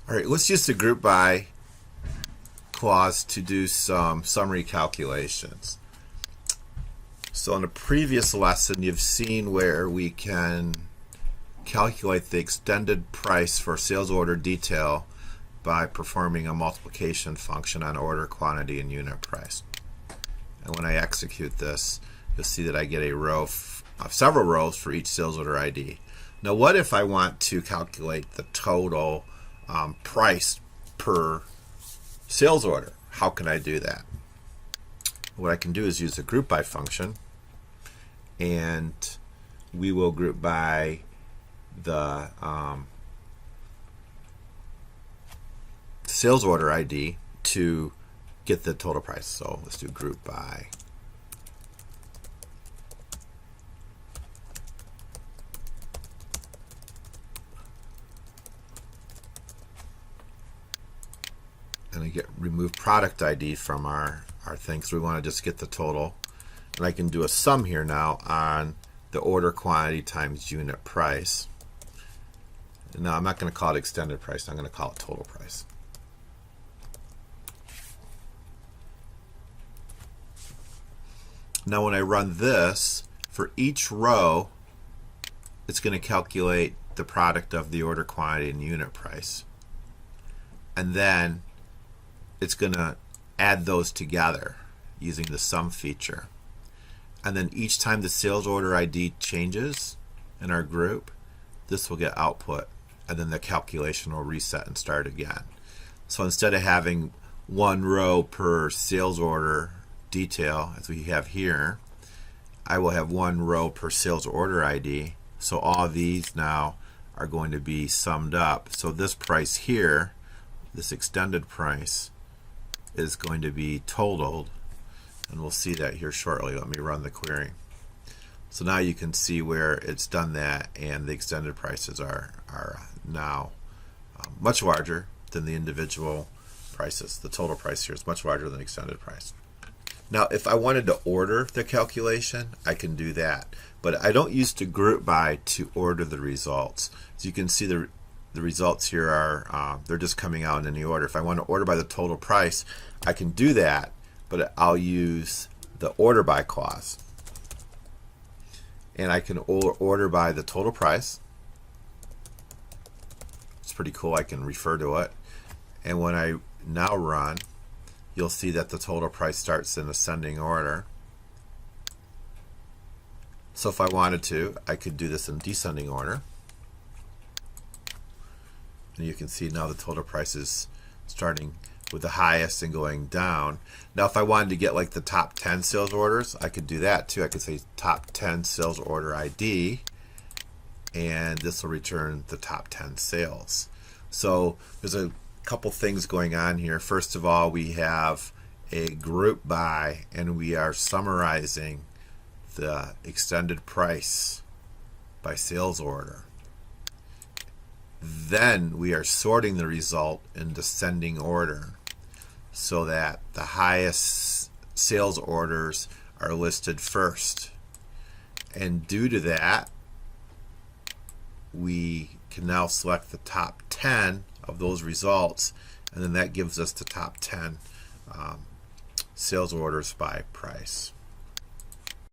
All right, let's use the group by clause to do some summary calculations. So in the previous lesson, you've seen where we can calculate the extended price for sales order detail by performing a multiplication function on order quantity and unit price. And when I execute this, you'll see that I get a row of several rows for each sales order ID. Now, what if I want to calculate the total price per sales order? How can I do that? What I can do is use the group by function, and we will group by the sales order ID to get the total price. So let's do group by. And I get remove product ID from our thing, so we want to just get the total. And I can do a sum here now on the order quantity times unit price. And now I'm not going to call it extended price, I'm going to call it total price. Now when I run this, for each row, it's going to calculate the product of the order quantity and unit price. And then it's going to add those together using the sum feature. And then each time the sales order ID changes in our group, this will get output, and then the calculation will reset and start again. So instead of having one row per sales order detail, as we have here, I will have one row per sales order ID. So all these now are going to be summed up. So this price here, this extended price, is going to be totaled, and we'll see that here shortly. Let me run the query. So now you can see where it's done that, and the extended prices are now much larger than the individual prices. The total price here is much larger than extended price. Now if I wanted to order the calculation, I can do that, but I don't use the group by to order the results. So you can see the results here are they're just coming out in any order. If I want to order by the total price, I can do that, but I'll use the order by clause, and I can order by the total price. It's pretty cool. I can refer to it, and when I now run, you'll see that the total price starts in ascending order. So if I wanted to, I could do this in descending order. And you can see now the total price is starting with the highest and going down. Now if I wanted to get like the top 10 sales orders, I could do that too. I could say top 10 sales order ID, and this will return the top 10 sales. So there's a couple things going on here. First of all, we have a group by, and we are summarizing the extended price by sales order. Then we are sorting the result in descending order so that the highest sales orders are listed first. And due to that, we can now select the top 10 of those results, and then that gives us the top 10 sales orders by price.